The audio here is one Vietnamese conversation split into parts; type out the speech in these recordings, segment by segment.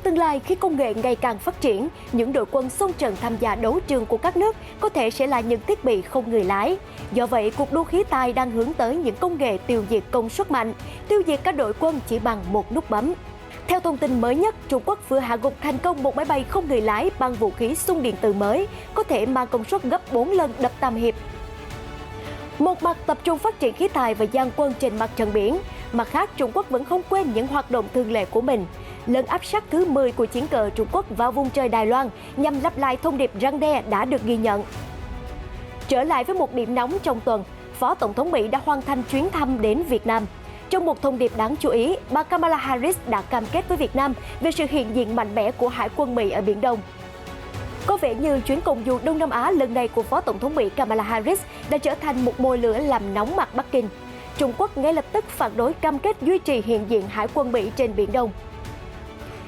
tương lai, khi công nghệ ngày càng phát triển, những đội quân xông trận tham gia đấu trường của các nước có thể sẽ là những thiết bị không người lái. Do vậy, cuộc đua khí tài đang hướng tới những công nghệ tiêu diệt công suất mạnh, tiêu diệt các đội quân chỉ bằng một nút bấm. Theo thông tin mới nhất, Trung Quốc vừa hạ gục thành công một máy bay không người lái bằng vũ khí xung điện từ mới, có thể mang công suất gấp 4 lần đập Tam Hiệp. Một mặt tập trung phát triển khí tài và dang quân trên mặt trận biển, mặt khác Trung Quốc vẫn không quên những hoạt động thường lệ của mình. Lần áp sát thứ 10 của chiến cờ Trung Quốc vào vùng trời Đài Loan nhằm lặp lại thông điệp răn đe đã được ghi nhận. Trở lại với một điểm nóng trong tuần, Phó Tổng thống Mỹ đã hoàn thành chuyến thăm đến Việt Nam. Trong một thông điệp đáng chú ý, bà Kamala Harris đã cam kết với Việt Nam về sự hiện diện mạnh mẽ của Hải quân Mỹ ở Biển Đông. Có vẻ như chuyến công du Đông Nam Á lần này của Phó Tổng thống Mỹ Kamala Harris đã trở thành một mồi lửa làm nóng mặt Bắc Kinh. Trung Quốc ngay lập tức phản đối cam kết duy trì hiện diện Hải quân Mỹ trên Biển Đông.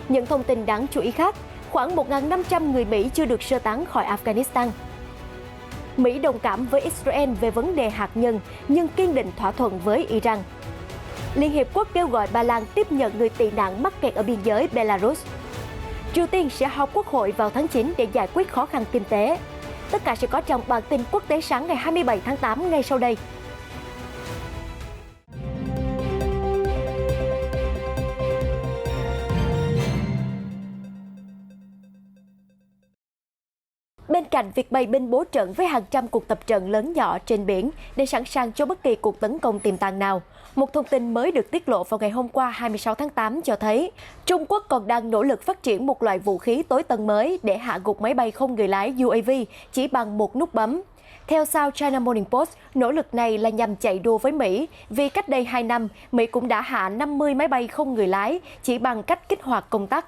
Những thông tin đáng chú ý khác, khoảng 1.500 người Mỹ chưa được sơ tán khỏi Afghanistan. Mỹ đồng cảm với Israel về vấn đề hạt nhân nhưng kiên định thỏa thuận với Iran. Liên Hiệp Quốc kêu gọi Ba Lan tiếp nhận người tị nạn mắc kẹt ở biên giới Belarus. Triều Tiên sẽ họp Quốc hội vào tháng 9 để giải quyết khó khăn kinh tế. Tất cả sẽ có trong bản tin quốc tế sáng ngày 27 tháng 8 ngay sau đây. Bên cạnh việc bày binh bố trận với hàng trăm cuộc tập trận lớn nhỏ trên biển để sẵn sàng cho bất kỳ cuộc tấn công tiềm tàng nào, một thông tin mới được tiết lộ vào ngày hôm qua 26 tháng 8 cho thấy Trung Quốc còn đang nỗ lực phát triển một loại vũ khí tối tân mới để hạ gục máy bay không người lái UAV chỉ bằng một nút bấm. Theo South China Morning Post, nỗ lực này là nhằm chạy đua với Mỹ vì cách đây 2 năm, Mỹ cũng đã hạ 50 máy bay không người lái chỉ bằng cách kích hoạt công tắc.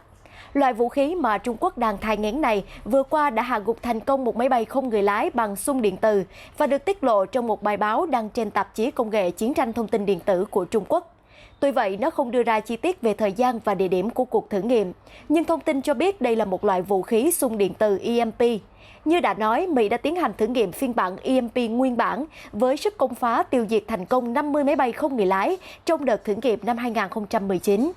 Loại vũ khí mà Trung Quốc đang thai nghén này vừa qua đã hạ gục thành công một máy bay không người lái bằng xung điện từ và được tiết lộ trong một bài báo đăng trên tạp chí công nghệ chiến tranh thông tin điện tử của Trung Quốc. Tuy vậy, nó không đưa ra chi tiết về thời gian và địa điểm của cuộc thử nghiệm, nhưng thông tin cho biết đây là một loại vũ khí xung điện từ EMP. Như đã nói, Mỹ đã tiến hành thử nghiệm phiên bản EMP nguyên bản với sức công phá tiêu diệt thành công 50 máy bay không người lái trong đợt thử nghiệm năm 2019.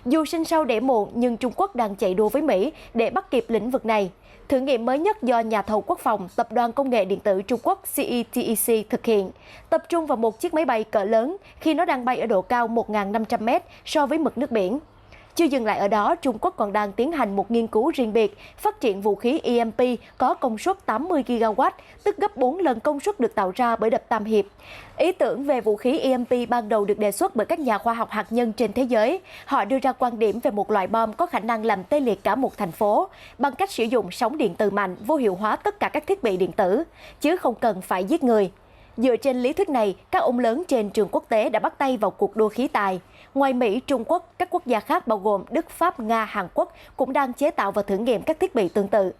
Dù sinh sau đẻ muộn nhưng Trung Quốc đang chạy đua với Mỹ để bắt kịp lĩnh vực này. Thử nghiệm mới nhất do nhà thầu quốc phòng, Tập đoàn Công nghệ Điện tử Trung Quốc CETEC thực hiện, tập trung vào một chiếc máy bay cỡ lớn khi nó đang bay ở độ cao 1.500 m so với mực nước biển. Chưa dừng lại ở đó, Trung Quốc còn đang tiến hành một nghiên cứu riêng biệt, phát triển vũ khí EMP có công suất 80 GW, tức gấp 4 lần công suất được tạo ra bởi đập Tam Hiệp. Ý tưởng về vũ khí EMP ban đầu được đề xuất bởi các nhà khoa học hạt nhân trên thế giới. Họ đưa ra quan điểm về một loại bom có khả năng làm tê liệt cả một thành phố bằng cách sử dụng sóng điện từ mạnh vô hiệu hóa tất cả các thiết bị điện tử, chứ không cần phải giết người. Dựa trên lý thuyết này, các ông lớn trên trường quốc tế đã bắt tay vào cuộc đua khí tài. Ngoài Mỹ, Trung Quốc, các quốc gia khác bao gồm Đức, Pháp, Nga, Hàn Quốc cũng đang chế tạo và thử nghiệm các thiết bị tương tự.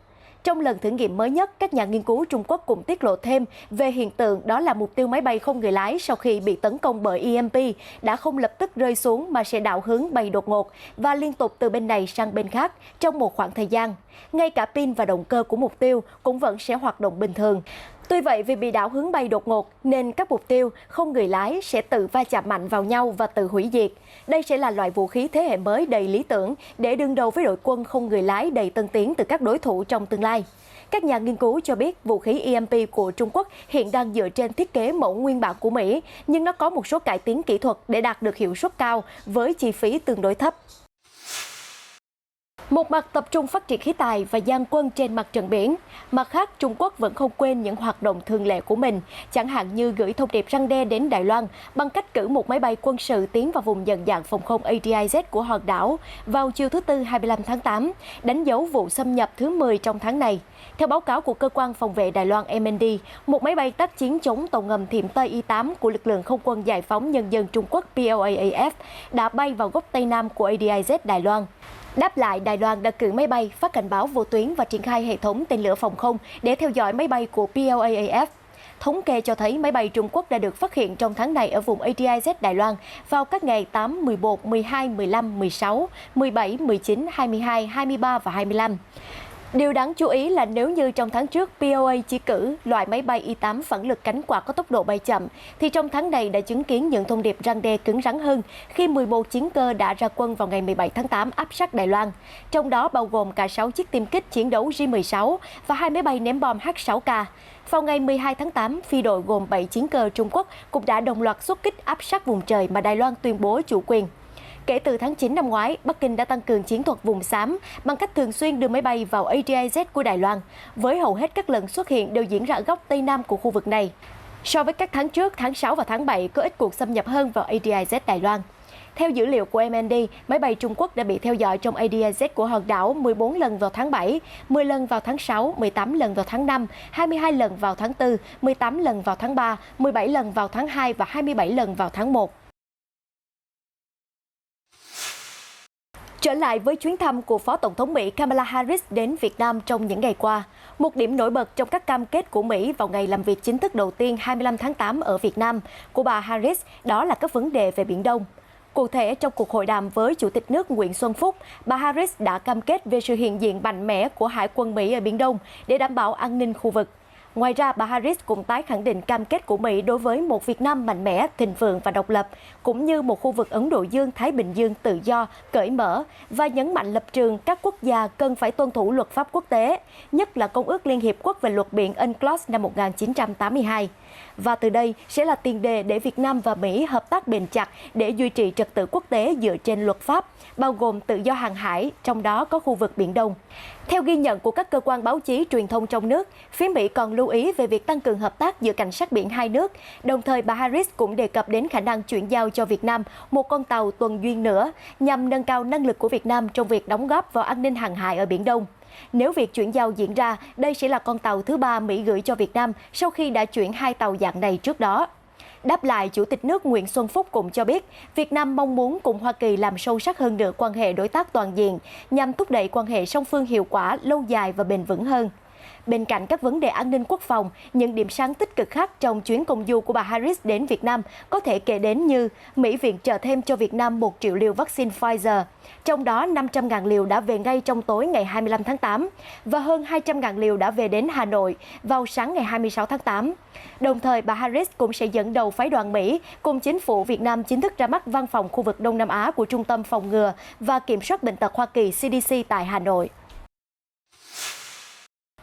Trong lần thử nghiệm mới nhất, các nhà nghiên cứu Trung Quốc cũng tiết lộ thêm về hiện tượng đó là mục tiêu máy bay không người lái sau khi bị tấn công bởi EMP đã không lập tức rơi xuống mà sẽ đảo hướng bay đột ngột và liên tục từ bên này sang bên khác trong một khoảng thời gian. Ngay cả pin và động cơ của mục tiêu cũng vẫn sẽ hoạt động bình thường. Tuy vậy, vì bị đảo hướng bay đột ngột nên các mục tiêu không người lái sẽ tự va chạm mạnh vào nhau và tự hủy diệt. Đây sẽ là loại vũ khí thế hệ mới đầy lý tưởng để đương đầu với đội quân không người lái đầy tân tiến từ các đối thủ trong tương lai. Các nhà nghiên cứu cho biết vũ khí EMP của Trung Quốc hiện đang dựa trên thiết kế mẫu nguyên bản của Mỹ, nhưng nó có một số cải tiến kỹ thuật để đạt được hiệu suất cao với chi phí tương đối thấp. Một mặt tập trung phát triển khí tài và dang quân trên mặt trận biển, mặt khác Trung Quốc vẫn không quên những hoạt động thường lệ của mình, chẳng hạn như gửi thông điệp răn đe đến Đài Loan bằng cách cử một máy bay quân sự tiến vào vùng nhận dạng phòng không ADIZ của hòn đảo vào chiều thứ Tư 25 tháng 8, đánh dấu vụ xâm nhập thứ 10 trong tháng này. Theo báo cáo của cơ quan phòng vệ Đài Loan MND, một máy bay tác chiến chống tàu ngầm Thiểm Tây Y-8 của lực lượng không quân giải phóng nhân dân Trung Quốc PLAAF đã bay vào góc Tây Nam của ADIZ Đài Loan. Đáp lại, Đài Loan đã cử máy bay, phát cảnh báo vô tuyến và triển khai hệ thống tên lửa phòng không để theo dõi máy bay của PLAAF. Thống kê cho thấy máy bay Trung Quốc đã được phát hiện trong tháng này ở vùng ADIZ Đài Loan vào các ngày 8, 11, 12, 15, 16, 17, 19, 22, 23 và 25. Điều đáng chú ý là nếu như trong tháng trước POA chỉ cử loại máy bay Y-8 phản lực cánh quạt có tốc độ bay chậm, thì trong tháng này đã chứng kiến những thông điệp răn đe cứng rắn hơn khi 11 chiến cơ đã ra quân vào ngày 17 tháng 8 áp sát Đài Loan, trong đó bao gồm cả 6 chiếc tiêm kích chiến đấu J-16 và 2 máy bay ném bom H-6K. Vào ngày 12 tháng 8, phi đội gồm 7 chiến cơ Trung Quốc cũng đã đồng loạt xuất kích áp sát vùng trời mà Đài Loan tuyên bố chủ quyền. Kể từ tháng 9 năm ngoái, Bắc Kinh đã tăng cường chiến thuật vùng xám bằng cách thường xuyên đưa máy bay vào ADIZ của Đài Loan, với hầu hết các lần xuất hiện đều diễn ra ở góc Tây Nam của khu vực này. So với các tháng trước, tháng 6 và tháng 7 có ít cuộc xâm nhập hơn vào ADIZ Đài Loan. Theo dữ liệu của MND, máy bay Trung Quốc đã bị theo dõi trong ADIZ của hòn đảo 14 lần vào tháng 7, 10 lần vào tháng 6, 18 lần vào tháng 5, 22 lần vào tháng 4, 18 lần vào tháng 3, 17 lần vào tháng 2 và 27 lần vào tháng 1. Trở lại với chuyến thăm của Phó Tổng thống Mỹ Kamala Harris đến Việt Nam trong những ngày qua, một điểm nổi bật trong các cam kết của Mỹ vào ngày làm việc chính thức đầu tiên 25 tháng 8 ở Việt Nam của bà Harris đó là các vấn đề về Biển Đông. Cụ thể, trong cuộc hội đàm với Chủ tịch nước Nguyễn Xuân Phúc, bà Harris đã cam kết về sự hiện diện mạnh mẽ của Hải quân Mỹ ở Biển Đông để đảm bảo an ninh khu vực. Ngoài ra, bà Harris cũng tái khẳng định cam kết của Mỹ đối với một Việt Nam mạnh mẽ, thịnh vượng và độc lập, cũng như một khu vực Ấn Độ Dương-Thái Bình Dương tự do, cởi mở, và nhấn mạnh lập trường các quốc gia cần phải tuân thủ luật pháp quốc tế, nhất là Công ước Liên Hiệp Quốc về luật biển UNCLOS năm 1982. Và từ đây sẽ là tiền đề để Việt Nam và Mỹ hợp tác bền chặt để duy trì trật tự quốc tế dựa trên luật pháp, bao gồm tự do hàng hải, trong đó có khu vực Biển Đông. Theo ghi nhận của các cơ quan báo chí truyền thông trong nước, phía Mỹ còn lưu ý về việc tăng cường hợp tác giữa cảnh sát biển hai nước. Đồng thời, bà Harris cũng đề cập đến khả năng chuyển giao cho Việt Nam một con tàu tuần duyên nữa, nhằm nâng cao năng lực của Việt Nam trong việc đóng góp vào an ninh hàng hải ở Biển Đông. Nếu việc chuyển giao diễn ra, đây sẽ là con tàu thứ 3 Mỹ gửi cho Việt Nam sau khi đã chuyển 2 tàu dạng này trước đó. Đáp lại, Chủ tịch nước Nguyễn Xuân Phúc cũng cho biết, Việt Nam mong muốn cùng Hoa Kỳ làm sâu sắc hơn nữa quan hệ đối tác toàn diện, nhằm thúc đẩy quan hệ song phương hiệu quả, lâu dài và bền vững hơn. Bên cạnh các vấn đề an ninh quốc phòng, những điểm sáng tích cực khác trong chuyến công du của bà Harris đến Việt Nam có thể kể đến như Mỹ viện trợ thêm cho Việt Nam 1 triệu liều vaccine Pfizer, trong đó 500.000 liều đã về ngay trong tối ngày 25 tháng 8 và hơn 200.000 liều đã về đến Hà Nội vào sáng ngày 26 tháng 8. Đồng thời, bà Harris cũng sẽ dẫn đầu phái đoàn Mỹ cùng chính phủ Việt Nam chính thức ra mắt văn phòng khu vực Đông Nam Á của Trung tâm Phòng ngừa và Kiểm soát Bệnh tật Hoa Kỳ CDC tại Hà Nội.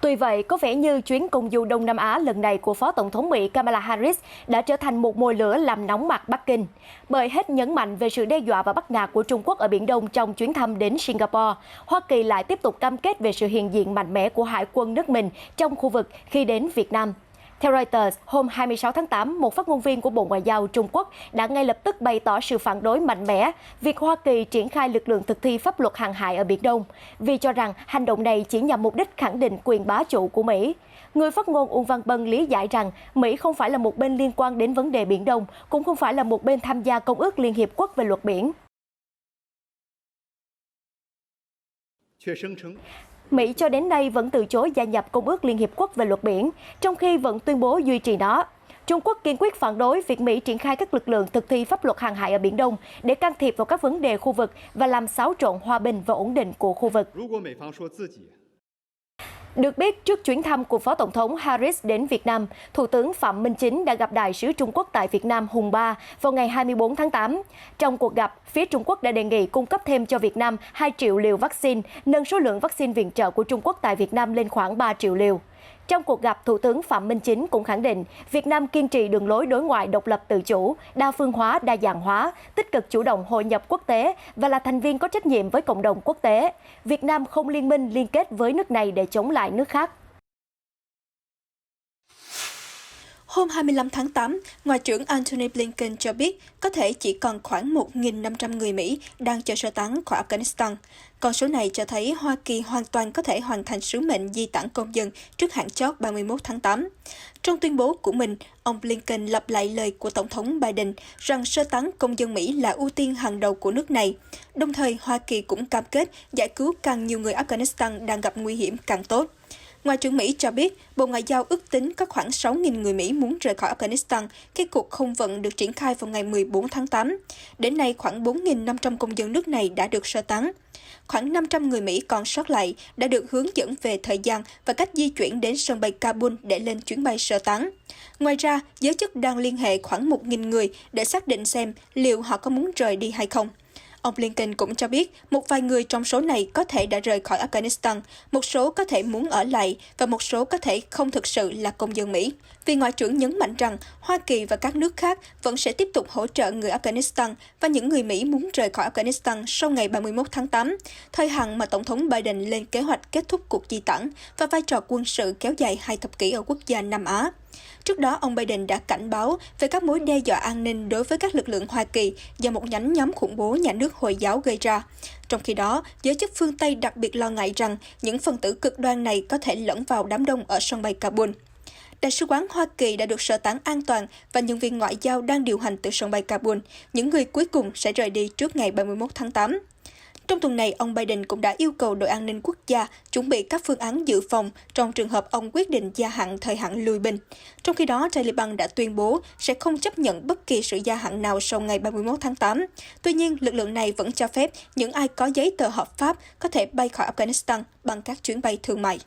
Tuy vậy, có vẻ như chuyến công du Đông Nam Á lần này của Phó Tổng thống Mỹ Kamala Harris đã trở thành một mồi lửa làm nóng mặt Bắc Kinh. Bởi hết nhấn mạnh về sự đe dọa và bắt nạt của Trung Quốc ở Biển Đông trong chuyến thăm đến Singapore, Hoa Kỳ lại tiếp tục cam kết về sự hiện diện mạnh mẽ của Hải quân nước mình trong khu vực khi đến Việt Nam. Theo Reuters, hôm 26 tháng 8, một phát ngôn viên của Bộ Ngoại giao Trung Quốc đã ngay lập tức bày tỏ sự phản đối mạnh mẽ việc Hoa Kỳ triển khai lực lượng thực thi pháp luật hàng hải ở Biển Đông, vì cho rằng hành động này chỉ nhằm mục đích khẳng định quyền bá chủ của Mỹ. Người phát ngôn Uông Văn Bân lý giải rằng Mỹ không phải là một bên liên quan đến vấn đề Biển Đông, cũng không phải là một bên tham gia Công ước Liên Hiệp Quốc về luật biển. Mỹ cho đến nay vẫn từ chối gia nhập Công ước Liên Hiệp Quốc về luật biển, trong khi vẫn tuyên bố duy trì nó. Trung Quốc kiên quyết phản đối việc Mỹ triển khai các lực lượng thực thi pháp luật hàng hải ở Biển Đông để can thiệp vào các vấn đề khu vực và làm xáo trộn hòa bình và ổn định của khu vực. Được biết, trước chuyến thăm của Phó Tổng thống Harris đến Việt Nam, Thủ tướng Phạm Minh Chính đã gặp Đại sứ Trung Quốc tại Việt Nam Hùng Ba vào ngày 24 tháng 8. Trong cuộc gặp, phía Trung Quốc đã đề nghị cung cấp thêm cho Việt Nam 2 triệu liều vaccine, nâng số lượng vaccine viện trợ của Trung Quốc tại Việt Nam lên khoảng 3 triệu liều. Trong cuộc gặp, Thủ tướng Phạm Minh Chính cũng khẳng định Việt Nam kiên trì đường lối đối ngoại độc lập tự chủ, đa phương hóa, đa dạng hóa, tích cực chủ động hội nhập quốc tế và là thành viên có trách nhiệm với cộng đồng quốc tế. Việt Nam không liên minh liên kết với nước này để chống lại nước khác. Hôm 25 tháng 8, Ngoại trưởng Antony Blinken cho biết có thể chỉ còn khoảng 1.500 người Mỹ đang chờ sơ tán khỏi Afghanistan. Con số này cho thấy Hoa Kỳ hoàn toàn có thể hoàn thành sứ mệnh di tản công dân trước hạn chót 31 tháng 8. Trong tuyên bố của mình, ông Blinken lặp lại lời của Tổng thống Biden rằng sơ tán công dân Mỹ là ưu tiên hàng đầu của nước này. Đồng thời, Hoa Kỳ cũng cam kết giải cứu càng nhiều người Afghanistan đang gặp nguy hiểm càng tốt. Ngoại trưởng Mỹ cho biết, Bộ Ngoại giao ước tính có khoảng 6.000 người Mỹ muốn rời khỏi Afghanistan khi cuộc không vận được triển khai vào ngày 14 tháng 8. Đến nay, khoảng 4.500 công dân nước này đã được sơ tán. Khoảng 500 người Mỹ còn sót lại đã được hướng dẫn về thời gian và cách di chuyển đến sân bay Kabul để lên chuyến bay sơ tán. Ngoài ra, giới chức đang liên hệ khoảng 1.000 người để xác định xem liệu họ có muốn rời đi hay không. Ông Blinken cũng cho biết một vài người trong số này có thể đã rời khỏi Afghanistan, một số có thể muốn ở lại và một số có thể không thực sự là công dân Mỹ. Vì Ngoại trưởng nhấn mạnh rằng Hoa Kỳ và các nước khác vẫn sẽ tiếp tục hỗ trợ người Afghanistan và những người Mỹ muốn rời khỏi Afghanistan sau ngày 31 tháng 8, thời hạn mà Tổng thống Biden lên kế hoạch kết thúc cuộc di tản và vai trò quân sự kéo dài 2 thập kỷ ở quốc gia Nam Á. Trước đó, ông Biden đã cảnh báo về các mối đe dọa an ninh đối với các lực lượng Hoa Kỳ do một nhánh nhóm khủng bố nhà nước Hồi giáo gây ra. Trong khi đó, giới chức phương Tây đặc biệt lo ngại rằng những phần tử cực đoan này có thể lẫn vào đám đông ở sân bay Kabul. Đại sứ quán Hoa Kỳ đã được sơ tán an toàn và nhân viên ngoại giao đang điều hành từ sân bay Kabul. Những người cuối cùng sẽ rời đi trước ngày 31 tháng 8. Trong tuần này, ông Biden cũng đã yêu cầu đội an ninh quốc gia chuẩn bị các phương án dự phòng trong trường hợp ông quyết định gia hạn thời hạn lui binh. Trong khi đó, Taliban đã tuyên bố sẽ không chấp nhận bất kỳ sự gia hạn nào sau ngày 31 tháng 8. Tuy nhiên, lực lượng này vẫn cho phép những ai có giấy tờ hợp pháp có thể bay khỏi Afghanistan bằng các chuyến bay thương mại.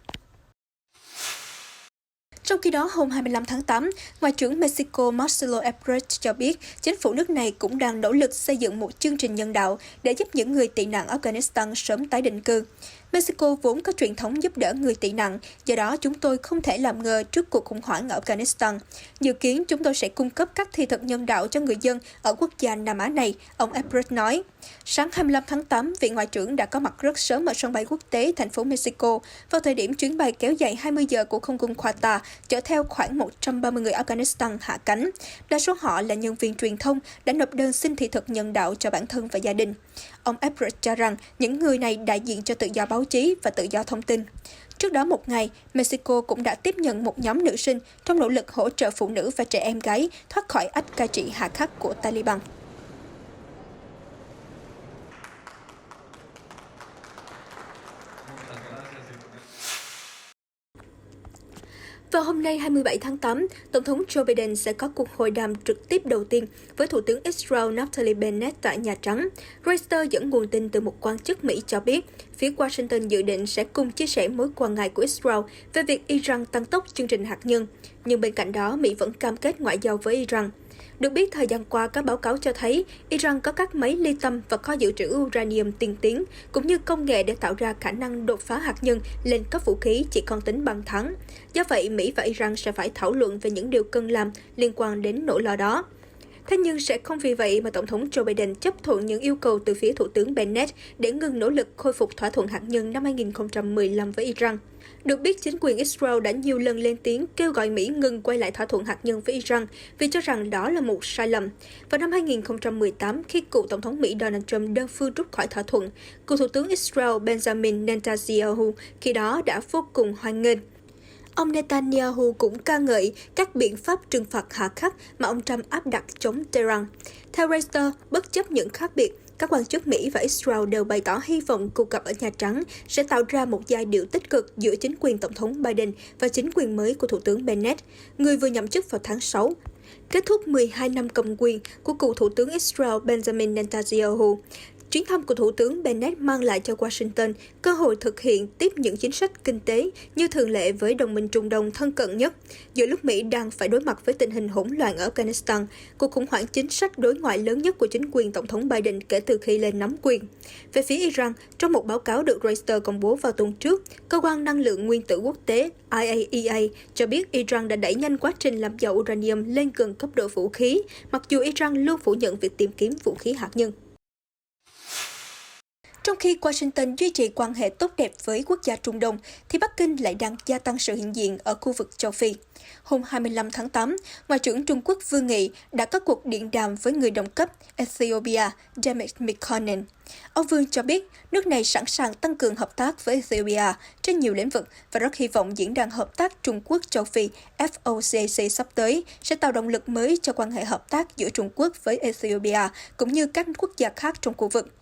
Trong khi đó, hôm 25 tháng 8, Ngoại trưởng Mexico Marcelo Ebrard cho biết chính phủ nước này cũng đang nỗ lực xây dựng một chương trình nhân đạo để giúp những người tị nạn Afghanistan sớm tái định cư. Mexico vốn có truyền thống giúp đỡ người tị nạn, do đó chúng tôi không thể làm ngơ trước cuộc khủng hoảng ở Afghanistan. Dự kiến chúng tôi sẽ cung cấp các thị thực nhân đạo cho người dân ở quốc gia Nam Á này, ông Ebrard nói. Sáng 25 tháng 8, vị ngoại trưởng đã có mặt rất sớm ở sân bay quốc tế thành phố Mexico vào thời điểm chuyến bay kéo dài 20 giờ của không quân Qatar chở theo khoảng 130 người Afghanistan hạ cánh. Đa số họ là nhân viên truyền thông đã nộp đơn xin thị thực nhân đạo cho bản thân và gia đình. Ông Ebrard cho rằng những người này đại diện cho tự do báo chí và tự do thông tin. Trước đó một ngày, Mexico cũng đã tiếp nhận một nhóm nữ sinh trong nỗ lực hỗ trợ phụ nữ và trẻ em gái thoát khỏi ách cai trị hà khắc của Taliban. Vào hôm nay 27 tháng 8, Tổng thống Joe Biden sẽ có cuộc hội đàm trực tiếp đầu tiên với Thủ tướng Israel Naftali Bennett tại Nhà Trắng. Reuters dẫn nguồn tin từ một quan chức Mỹ cho biết, phía Washington dự định sẽ cùng chia sẻ mối quan ngại của Israel về việc Iran tăng tốc chương trình hạt nhân. Nhưng bên cạnh đó, Mỹ vẫn cam kết ngoại giao với Iran. Được biết, thời gian qua, các báo cáo cho thấy Iran có các máy ly tâm và kho dự trữ uranium tiên tiến, cũng như công nghệ để tạo ra khả năng đột phá hạt nhân lên cấp vũ khí chỉ còn tính bằng tháng. Do vậy, Mỹ và Iran sẽ phải thảo luận về những điều cần làm liên quan đến nỗi lo đó. Thế nhưng sẽ không vì vậy mà Tổng thống Joe Biden chấp thuận những yêu cầu từ phía Thủ tướng Bennett để ngừng nỗ lực khôi phục thỏa thuận hạt nhân năm 2015 với Iran. Được biết, chính quyền Israel đã nhiều lần lên tiếng kêu gọi Mỹ ngừng quay lại thỏa thuận hạt nhân với Iran vì cho rằng đó là một sai lầm. Vào năm 2018, khi cựu Tổng thống Mỹ Donald Trump đơn phương rút khỏi thỏa thuận, cựu Thủ tướng Israel Benjamin Netanyahu khi đó đã vô cùng hoan nghênh. Ông Netanyahu cũng ca ngợi các biện pháp trừng phạt hà khắc mà ông Trump áp đặt chống Tehran. Theo Reuters, bất chấp những khác biệt, các quan chức Mỹ và Israel đều bày tỏ hy vọng cuộc gặp ở Nhà Trắng sẽ tạo ra một giai điệu tích cực giữa chính quyền Tổng thống Biden và chính quyền mới của Thủ tướng Bennett, người vừa nhậm chức vào tháng 6. Kết thúc 12 năm cầm quyền của cựu Thủ tướng Israel Benjamin Netanyahu, chuyến thăm của Thủ tướng Bennett mang lại cho Washington cơ hội thực hiện tiếp những chính sách kinh tế như thường lệ với đồng minh Trung Đông thân cận nhất, giữa lúc Mỹ đang phải đối mặt với tình hình hỗn loạn ở Afghanistan, cuộc khủng hoảng chính sách đối ngoại lớn nhất của chính quyền Tổng thống Biden kể từ khi lên nắm quyền. Về phía Iran, trong một báo cáo được Reuters công bố vào tuần trước, Cơ quan Năng lượng Nguyên tử Quốc tế IAEA cho biết Iran đã đẩy nhanh quá trình làm giàu uranium lên gần cấp độ vũ khí, mặc dù Iran luôn phủ nhận việc tìm kiếm vũ khí hạt nhân. Trong khi Washington duy trì quan hệ tốt đẹp với quốc gia Trung Đông, thì Bắc Kinh lại đang gia tăng sự hiện diện ở khu vực châu Phi. Hôm 25 tháng 8, Ngoại trưởng Trung Quốc Vương Nghị đã có cuộc điện đàm với người đồng cấp Ethiopia Demet Mekonnen. Ông Vương cho biết nước này sẵn sàng tăng cường hợp tác với Ethiopia trên nhiều lĩnh vực và rất hy vọng diễn đàn hợp tác Trung Quốc châu Phi FOCAC sắp tới sẽ tạo động lực mới cho quan hệ hợp tác giữa Trung Quốc với Ethiopia cũng như các quốc gia khác trong khu vực.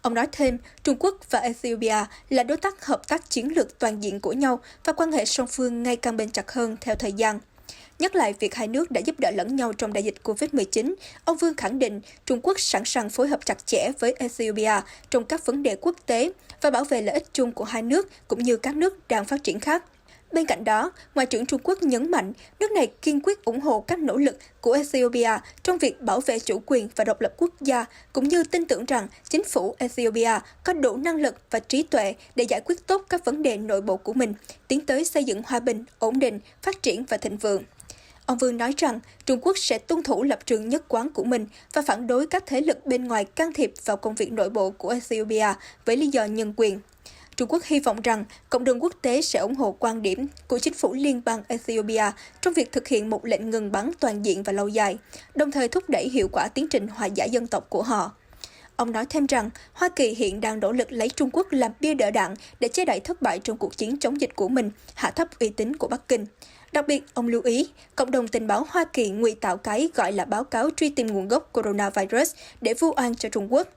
Ông nói thêm, Trung Quốc và Ethiopia là đối tác hợp tác chiến lược toàn diện của nhau và quan hệ song phương ngày càng bền chặt hơn theo thời gian. Nhắc lại việc hai nước đã giúp đỡ lẫn nhau trong đại dịch COVID-19, ông Vương khẳng định Trung Quốc sẵn sàng phối hợp chặt chẽ với Ethiopia trong các vấn đề quốc tế và bảo vệ lợi ích chung của hai nước cũng như các nước đang phát triển khác. Bên cạnh đó, Ngoại trưởng Trung Quốc nhấn mạnh nước này kiên quyết ủng hộ các nỗ lực của Ethiopia trong việc bảo vệ chủ quyền và độc lập quốc gia, cũng như tin tưởng rằng chính phủ Ethiopia có đủ năng lực và trí tuệ để giải quyết tốt các vấn đề nội bộ của mình, tiến tới xây dựng hòa bình, ổn định, phát triển và thịnh vượng. Ông Vương nói rằng Trung Quốc sẽ tuân thủ lập trường nhất quán của mình và phản đối các thế lực bên ngoài can thiệp vào công việc nội bộ của Ethiopia với lý do nhân quyền. Trung Quốc hy vọng rằng cộng đồng quốc tế sẽ ủng hộ quan điểm của chính phủ liên bang Ethiopia trong việc thực hiện một lệnh ngừng bắn toàn diện và lâu dài, đồng thời thúc đẩy hiệu quả tiến trình hòa giải dân tộc của họ. Ông nói thêm rằng Hoa Kỳ hiện đang nỗ lực lấy Trung Quốc làm bia đỡ đạn để che đậy thất bại trong cuộc chiến chống dịch của mình, hạ thấp uy tín của Bắc Kinh. Đặc biệt, ông lưu ý, cộng đồng tình báo Hoa Kỳ ngụy tạo cái gọi là báo cáo truy tìm nguồn gốc coronavirus để vu oan cho Trung Quốc.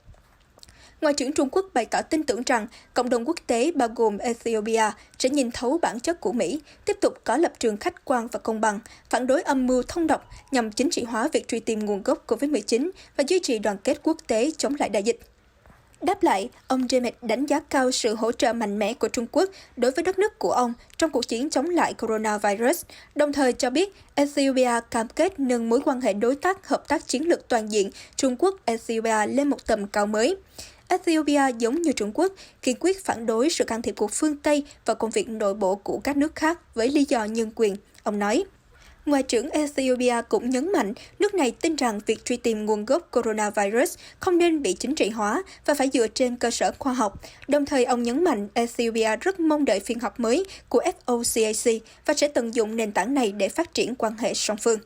Ngoại trưởng Trung Quốc bày tỏ tin tưởng rằng cộng đồng quốc tế bao gồm Ethiopia sẽ nhìn thấu bản chất của Mỹ, tiếp tục có lập trường khách quan và công bằng, phản đối âm mưu thông độc nhằm chính trị hóa việc truy tìm nguồn gốc COVID-19 và duy trì đoàn kết quốc tế chống lại đại dịch. Đáp lại, ông Jammeh đánh giá cao sự hỗ trợ mạnh mẽ của Trung Quốc đối với đất nước của ông trong cuộc chiến chống lại coronavirus, đồng thời cho biết Ethiopia cam kết nâng mối quan hệ đối tác hợp tác chiến lược toàn diện Trung Quốc-Ethiopia lên một tầm cao mới. Ethiopia giống như Trung Quốc, kiên quyết phản đối sự can thiệp của phương Tây vào công việc nội bộ của các nước khác với lý do nhân quyền, ông nói. Ngoại trưởng Ethiopia cũng nhấn mạnh nước này tin rằng việc truy tìm nguồn gốc coronavirus không nên bị chính trị hóa và phải dựa trên cơ sở khoa học. Đồng thời, ông nhấn mạnh Ethiopia rất mong đợi phiên họp mới của FOCAC và sẽ tận dụng nền tảng này để phát triển quan hệ song phương.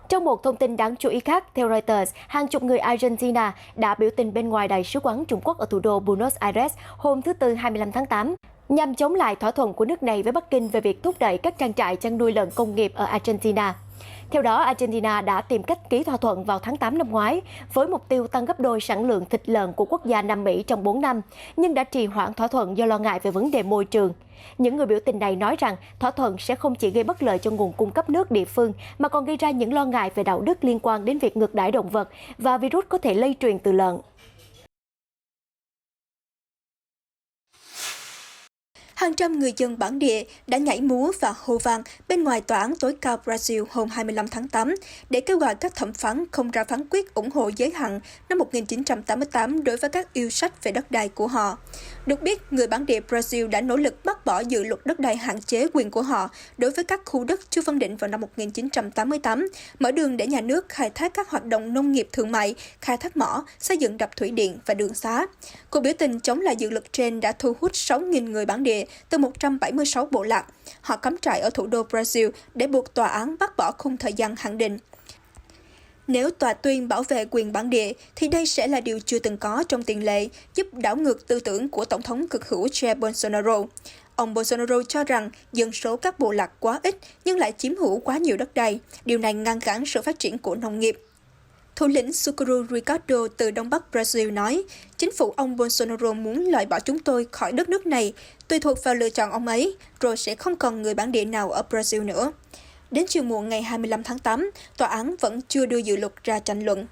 Trong một thông tin đáng chú ý khác, theo Reuters, hàng chục người Argentina đã biểu tình bên ngoài Đại sứ quán Trung Quốc ở thủ đô Buenos Aires hôm thứ Tư 25 tháng 8, nhằm chống lại thỏa thuận của nước này với Bắc Kinh về việc thúc đẩy các trang trại chăn nuôi lợn công nghiệp ở Argentina. Theo đó, Argentina đã tìm cách ký thỏa thuận vào tháng 8 năm ngoái với mục tiêu tăng gấp đôi sản lượng thịt lợn của quốc gia Nam Mỹ trong 4 năm, nhưng đã trì hoãn thỏa thuận do lo ngại về vấn đề môi trường. Những người biểu tình này nói rằng thỏa thuận sẽ không chỉ gây bất lợi cho nguồn cung cấp nước địa phương mà còn gây ra những lo ngại về đạo đức liên quan đến việc ngược đãi động vật và virus có thể lây truyền từ lợn. Hàng trăm người dân bản địa đã nhảy múa và hô vang bên ngoài tòa án tối cao Brazil hôm 25 tháng 8 để kêu gọi các thẩm phán không ra phán quyết ủng hộ giới hạn năm 1988 đối với các yêu sách về đất đai của họ. Được biết, người bản địa Brazil đã nỗ lực bác bỏ dự luật đất đai hạn chế quyền của họ đối với các khu đất chưa phân định vào năm 1988, mở đường để nhà nước khai thác các hoạt động nông nghiệp thương mại, khai thác mỏ, xây dựng đập thủy điện và đường xá. Cuộc biểu tình chống lại dự luật trên đã thu hút 6.000 người bản địa từ 176 bộ lạc. Họ cắm trại ở thủ đô Brazil để buộc tòa án bác bỏ khung thời gian hạn định. Nếu tòa tuyên bảo vệ quyền bản địa, thì đây sẽ là điều chưa từng có trong tiền lệ, giúp đảo ngược tư tưởng của Tổng thống cực hữu Jair Bolsonaro. Ông Bolsonaro cho rằng dân số các bộ lạc quá ít nhưng lại chiếm hữu quá nhiều đất đai. Điều này ngăn cản sự phát triển của nông nghiệp. Thủ lĩnh Sucuru Ricardo từ Đông Bắc Brazil nói, chính phủ ông Bolsonaro muốn loại bỏ chúng tôi khỏi đất nước này, tùy thuộc vào lựa chọn ông ấy, rồi sẽ không còn người bản địa nào ở Brazil nữa. Đến chiều muộn ngày 25 tháng 8, tòa án vẫn chưa đưa dự luật ra tranh luận.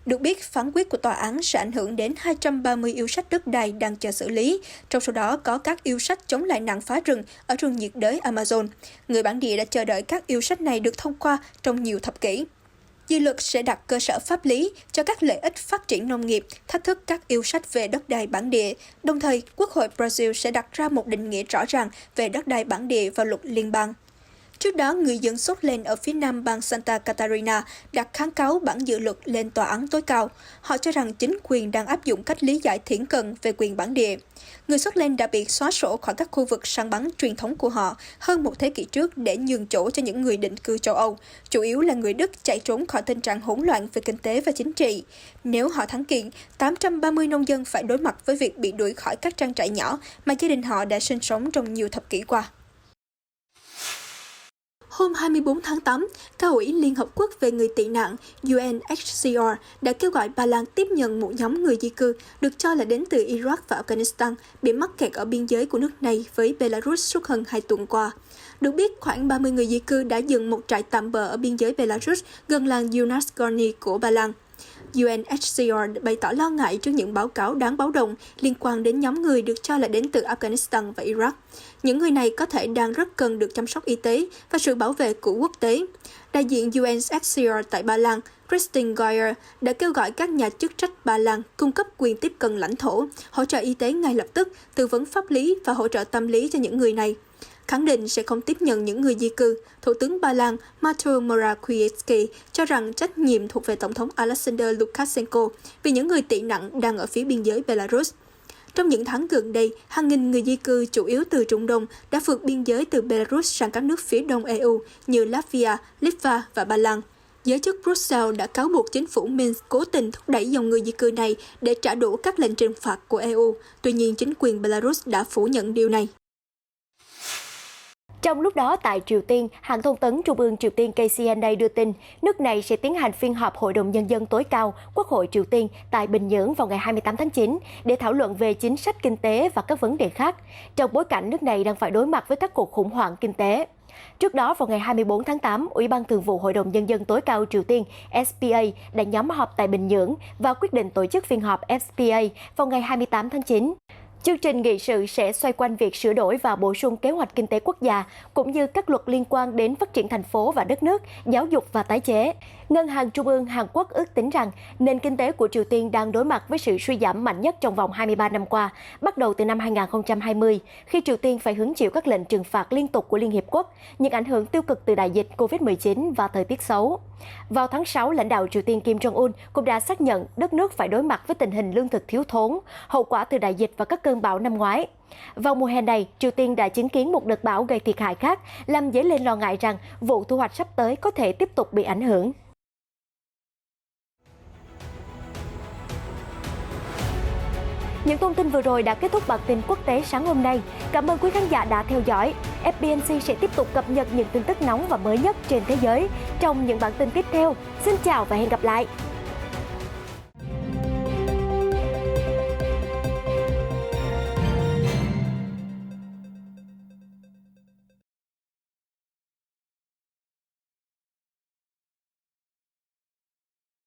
Được biết, phán quyết của tòa án sẽ ảnh hưởng đến 230 yêu sách đất đai đang chờ xử lý, trong số đó có các yêu sách chống lại nạn phá rừng ở rừng nhiệt đới Amazon. Người bản địa đã chờ đợi các yêu sách này được thông qua trong nhiều thập kỷ. Dự luật sẽ đặt cơ sở pháp lý cho các lợi ích phát triển nông nghiệp, thách thức các yêu sách về đất đai bản địa. Đồng thời, Quốc hội Brazil sẽ đặt ra một định nghĩa rõ ràng về đất đai bản địa vào luật liên bang. Trước đó, người dân sốt lên ở phía nam bang Santa Catarina đặt kháng cáo bản dự luật lên tòa án tối cao. Họ cho rằng chính quyền đang áp dụng cách lý giải thiển cận về quyền bản địa. Người sốt lên đã bị xóa sổ khỏi các khu vực săn bắn truyền thống của họ hơn một thế kỷ trước để nhường chỗ cho những người định cư châu Âu, chủ yếu là người Đức chạy trốn khỏi tình trạng hỗn loạn về kinh tế và chính trị. Nếu họ thắng kiện, 830 nông dân phải đối mặt với việc bị đuổi khỏi các trang trại nhỏ mà gia đình họ đã sinh sống trong nhiều thập kỷ qua. Hôm 24 tháng 8, Cao ủy Liên Hợp Quốc về người tị nạn UNHCR đã kêu gọi Ba Lan tiếp nhận một nhóm người di cư được cho là đến từ Iraq và Afghanistan bị mắc kẹt ở biên giới của nước này với Belarus suốt hơn 2 tuần qua. Được biết, khoảng 30 người di cư đã dựng một trại tạm bợ ở biên giới Belarus gần làng Yunus-Gorny của Ba Lan. UNHCR bày tỏ lo ngại trước những báo cáo đáng báo động liên quan đến nhóm người được cho là đến từ Afghanistan và Iraq. Những người này có thể đang rất cần được chăm sóc y tế và sự bảo vệ của quốc tế. Đại diện UNHCR tại Ba Lan, Christine Geyer, đã kêu gọi các nhà chức trách Ba Lan cung cấp quyền tiếp cận lãnh thổ, hỗ trợ y tế ngay lập tức, tư vấn pháp lý và hỗ trợ tâm lý cho những người này. Khẳng định sẽ không tiếp nhận những người di cư, Thủ tướng Ba Lan Mateusz Morawiecki cho rằng trách nhiệm thuộc về Tổng thống Alexander Lukashenko vì những người tị nạn đang ở phía biên giới Belarus. Trong những tháng gần đây, hàng nghìn người di cư chủ yếu từ Trung Đông đã vượt biên giới từ Belarus sang các nước phía đông EU như Latvia, Litva và Ba Lan. Giới chức Brussels đã cáo buộc chính phủ Minsk cố tình thúc đẩy dòng người di cư này để trả đũa các lệnh trừng phạt của EU. Tuy nhiên, chính quyền Belarus đã phủ nhận điều này. Trong lúc đó, tại Triều Tiên, hãng thông tấn Trung ương Triều Tiên KCNA đưa tin, nước này sẽ tiến hành phiên họp Hội đồng Nhân dân tối cao Quốc hội Triều Tiên tại Bình Nhưỡng vào ngày 28 tháng 9 để thảo luận về chính sách kinh tế và các vấn đề khác, trong bối cảnh nước này đang phải đối mặt với các cuộc khủng hoảng kinh tế. Trước đó, vào ngày 24 tháng 8, Ủy ban Thường vụ Hội đồng Nhân dân tối cao Triều Tiên SPA đã nhóm họp tại Bình Nhưỡng và quyết định tổ chức phiên họp SPA vào ngày 28 tháng 9. Chương trình nghị sự sẽ xoay quanh việc sửa đổi và bổ sung kế hoạch kinh tế quốc gia, cũng như các luật liên quan đến phát triển thành phố và đất nước, giáo dục và tái chế. Ngân hàng Trung ương Hàn Quốc ước tính rằng nền kinh tế của Triều Tiên đang đối mặt với sự suy giảm mạnh nhất trong vòng 23 năm qua, bắt đầu từ năm 2020, khi Triều Tiên phải hứng chịu các lệnh trừng phạt liên tục của Liên Hiệp Quốc, những ảnh hưởng tiêu cực từ đại dịch COVID-19 và thời tiết xấu. Vào tháng 6, lãnh đạo Triều Tiên Kim Jong-un cũng đã xác nhận đất nước phải đối mặt với tình hình lương thực thiếu thốn, hậu quả từ đại dịch và các cơn bão năm ngoái. Vào mùa hè này, Triều Tiên đã chứng kiến một đợt bão gây thiệt hại khác, làm dấy lên lo ngại rằng vụ thu hoạch sắp tới có thể tiếp tục bị ảnh hưởng. Những thông tin vừa rồi đã kết thúc bản tin quốc tế sáng hôm nay. Cảm ơn quý khán giả đã theo dõi. FBNC sẽ tiếp tục cập nhật những tin tức nóng và mới nhất trên thế giới trong những bản tin tiếp theo. Xin chào và hẹn gặp lại!